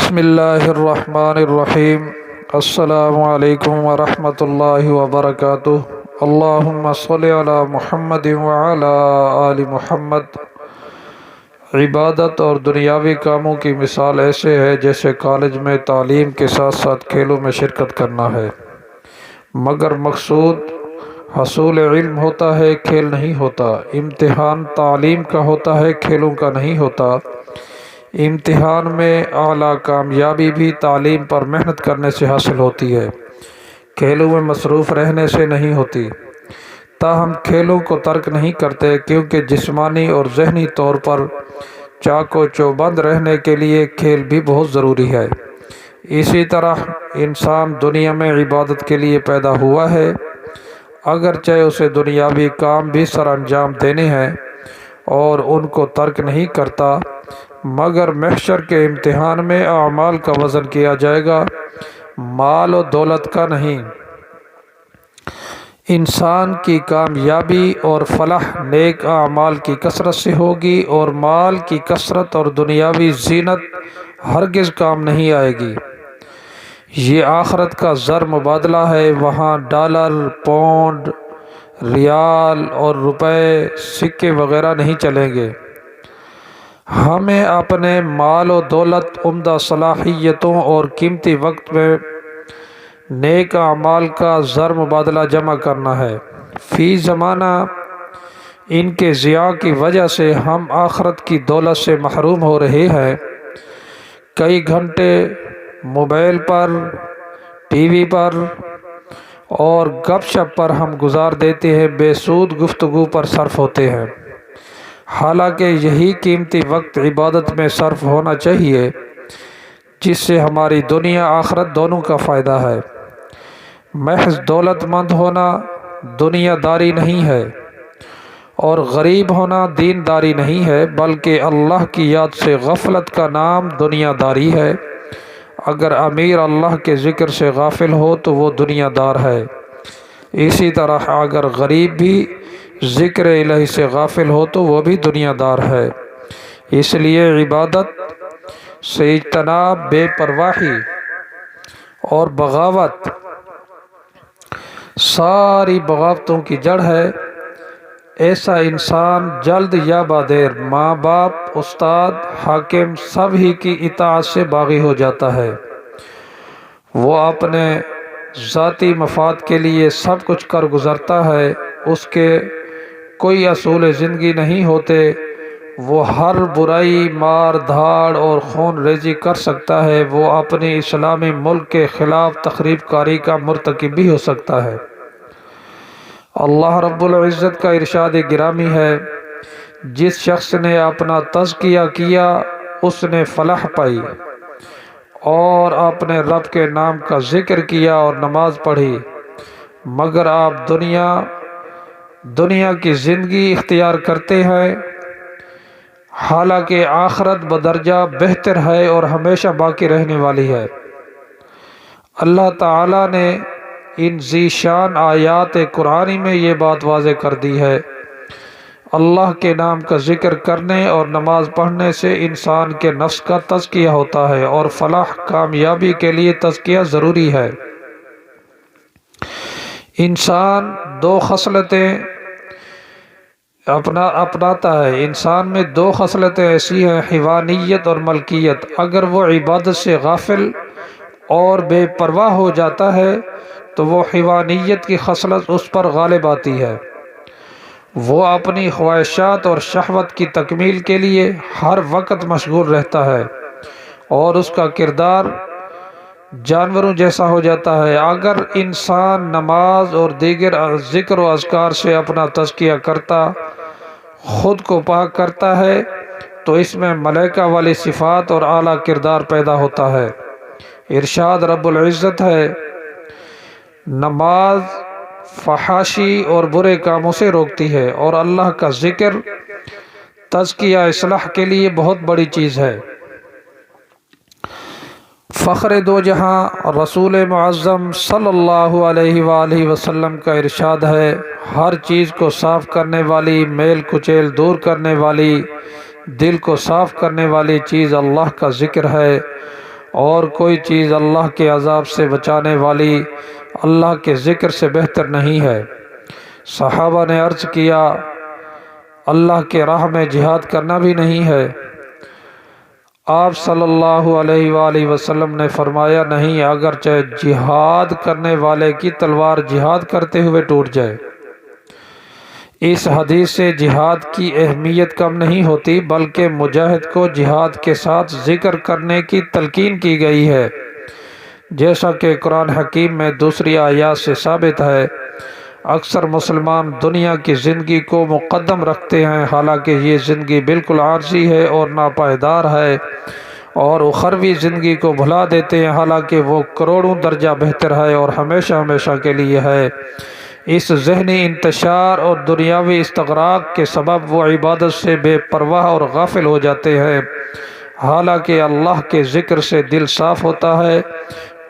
بسم اللہ الرحمن الرحیم۔ السلام علیکم ورحمۃ اللہ وبرکاتہ۔ اللہم صلی علی محمد وعلی آل محمد۔ عبادت اور دنیاوی کاموں کی مثال ایسے ہے جیسے کالج میں تعلیم کے ساتھ ساتھ کھیلوں میں شرکت کرنا ہے، مگر مقصود حصول علم ہوتا ہے، کھیل نہیں ہوتا۔ امتحان تعلیم کا ہوتا ہے، کھیلوں کا نہیں ہوتا۔ امتحان میں اعلیٰ کامیابی بھی تعلیم پر محنت کرنے سے حاصل ہوتی ہے، کھیلوں میں مصروف رہنے سے نہیں ہوتی۔ تاہم کھیلوں کو ترک نہیں کرتے، کیونکہ جسمانی اور ذہنی طور پر چاق و چوبند رہنے کے لیے کھیل بھی بہت ضروری ہے۔ اسی طرح انسان دنیا میں عبادت کے لیے پیدا ہوا ہے، اگرچہ اسے دنیاوی کام بھی سر انجام دینے ہیں اور ان کو ترک نہیں کرتا، مگر محشر کے امتحان میں اعمال کا وزن کیا جائے گا، مال و دولت کا نہیں۔ انسان کی کامیابی اور فلاح نیک اعمال کی کثرت سے ہوگی، اور مال کی کثرت اور دنیاوی زینت ہرگز کام نہیں آئے گی۔ یہ آخرت کا زر مبادلہ ہے، وہاں ڈالر، پاؤنڈ، ریال اور روپے، سکے وغیرہ نہیں چلیں گے۔ ہمیں اپنے مال و دولت، عمدہ صلاحیتوں اور قیمتی وقت میں نیک اعمال کا زر مبادلہ جمع کرنا ہے۔ فی زمانہ ان کے ضیاع کی وجہ سے ہم آخرت کی دولت سے محروم ہو رہے ہیں۔ کئی گھنٹے موبائل پر، ٹی وی پر اور گپ شپ پر ہم گزار دیتے ہیں، بے سود گفتگو پر صرف ہوتے ہیں، حالانکہ یہی قیمتی وقت عبادت میں صرف ہونا چاہیے، جس سے ہماری دنیا آخرت دونوں کا فائدہ ہے۔ محض دولت مند ہونا دنیا داری نہیں ہے، اور غریب ہونا دین داری نہیں ہے، بلکہ اللہ کی یاد سے غفلت کا نام دنیا داری ہے۔ اگر امیر اللہ کے ذکر سے غافل ہو تو وہ دنیا دار ہے، اسی طرح اگر غریب بھی ذکر الہی سے غافل ہو تو وہ بھی دنیا دار ہے۔ اس لیے عبادت سے اجتناب بے پرواہی اور بغاوت ساری بغاوتوں کی جڑ ہے۔ ایسا انسان جلد یا بادیر ماں باپ، استاد، حاکم سب ہی کی اطاعت سے باغی ہو جاتا ہے۔ وہ اپنے ذاتی مفاد کے لیے سب کچھ کر گزرتا ہے، اس کے کوئی اصول زندگی نہیں ہوتے۔ وہ ہر برائی، مار دھاڑ اور خون ریزی کر سکتا ہے، وہ اپنی اسلامی ملک کے خلاف تخریب کاری کا مرتکب بھی ہو سکتا ہے۔ اللہ رب العزت کا ارشاد گرامی ہے، جس شخص نے اپنا تزکیہ کیا اس نے فلاح پائی، اور اپنے رب کے نام کا ذکر کیا اور نماز پڑھی، مگر آپ دنیا کی زندگی اختیار کرتے ہیں، حالانکہ آخرت بدرجہ بہتر ہے اور ہمیشہ باقی رہنے والی ہے۔ اللہ تعالیٰ نے ان ذی شان آیات قرآنی میں یہ بات واضح کر دی ہے۔ اللہ کے نام کا ذکر کرنے اور نماز پڑھنے سے انسان کے نفس کا تزکیہ ہوتا ہے، اور فلاح کامیابی کے لیے تزکیہ ضروری ہے۔ انسان دو خصلتیں اپناتا ہے۔ انسان میں دو خصلتیں ایسی ہیں، حیوانیت اور ملکیت۔ اگر وہ عبادت سے غافل اور بے پرواہ ہو جاتا ہے تو وہ حیوانیت کی خصلت اس پر غالب آتی ہے۔ وہ اپنی خواہشات اور شہوت کی تکمیل کے لیے ہر وقت مشغول رہتا ہے، اور اس کا کردار جانوروں جیسا ہو جاتا ہے۔ اگر انسان نماز اور دیگر ذکر و اذکار سے اپنا تزکیہ کرتا، خود کو پاک کرتا ہے، تو اس میں ملائکہ والی صفات اور اعلیٰ کردار پیدا ہوتا ہے۔ ارشاد رب العزت ہے، نماز فحاشی اور برے کاموں سے روکتی ہے، اور اللہ کا ذکر تزکیہ اصلاح کے لیے بہت بڑی چیز ہے۔ فخر دو جہاں رسول معظم صلی اللہ علیہ وآلہ وسلم کا ارشاد ہے، ہر چیز کو صاف کرنے والی، میل کچیل دور کرنے والی، دل کو صاف کرنے والی چیز اللہ کا ذکر ہے، اور کوئی چیز اللہ کے عذاب سے بچانے والی اللہ کے ذکر سے بہتر نہیں ہے۔ صحابہ نے عرض کیا اللہ کے راہ میں جہاد کرنا بھی نہیں ہے؟ آپ صلی اللہ علیہ وآلہ وسلم نے فرمایا نہیں، اگرچہ جہاد کرنے والے کی تلوار جہاد کرتے ہوئے ٹوٹ جائے۔ اس حدیث سے جہاد کی اہمیت کم نہیں ہوتی، بلکہ مجاہد کو جہاد کے ساتھ ذکر کرنے کی تلقین کی گئی ہے، جیسا کہ قرآن حکیم میں دوسری آیات سے ثابت ہے۔ اکثر مسلمان دنیا کی زندگی کو مقدم رکھتے ہیں، حالانکہ یہ زندگی بالکل عارضی ہے اور ناپائیدار ہے، اور اخروی زندگی کو بھلا دیتے ہیں، حالانکہ وہ کروڑوں درجہ بہتر ہے اور ہمیشہ ہمیشہ کے لیے ہے۔ اس ذہنی انتشار اور دنیاوی استغراق کے سبب وہ عبادت سے بے پرواہ اور غافل ہو جاتے ہیں، حالانکہ اللہ کے ذکر سے دل صاف ہوتا ہے،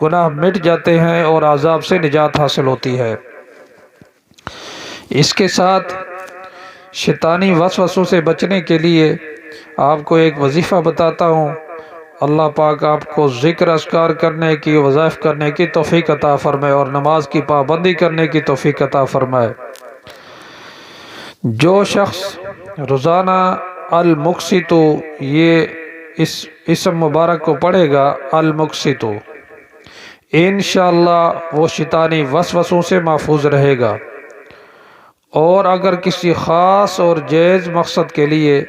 گناہ مٹ جاتے ہیں اور عذاب سے نجات حاصل ہوتی ہے۔ اس کے ساتھ شیطانی وسوسوں سے بچنے کے لیے آپ کو ایک وظیفہ بتاتا ہوں۔ اللہ پاک آپ کو ذکر اذکار کرنے کی، وظائف کرنے کی توفیق عطا فرمائے اور نماز کی پابندی کرنے کی توفیق عطا فرمائے۔ جو شخص روزانہ المقسطو، یہ اس اسم مبارک کو پڑھے گا، المقسطو، انشاءاللہ وہ شیطانی وسوسوں سے محفوظ رہے گا۔ اور اگر کسی خاص اور جائز مقصد کے لیے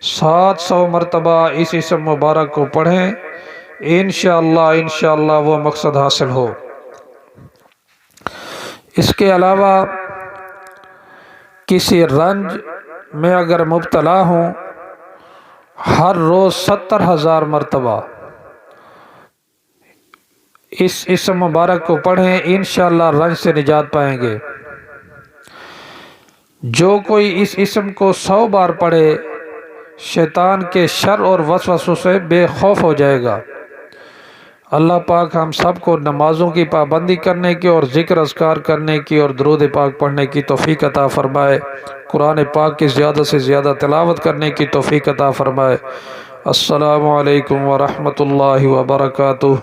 700 مرتبہ اس اسم مبارک کو پڑھیں، انشاءاللہ وہ مقصد حاصل ہو۔ اس کے علاوہ کسی رنج میں اگر مبتلا ہوں، ہر روز 70,000 مرتبہ اس اسم مبارک کو پڑھیں، انشاءاللہ رنج سے نجات پائیں گے۔ جو کوئی اس اسم کو 100 بار پڑھے، شیطان کے شر اور وسوسوں سے بے خوف ہو جائے گا۔ اللہ پاک ہم سب کو نمازوں کی پابندی کرنے کی اور ذکر اذکار کرنے کی اور درود پاک پڑھنے کی توفیق عطا فرمائے، قرآن پاک کی زیادہ سے زیادہ تلاوت کرنے کی توفیق عطا فرمائے۔ السلام علیکم ورحمۃ اللہ وبرکاتہ۔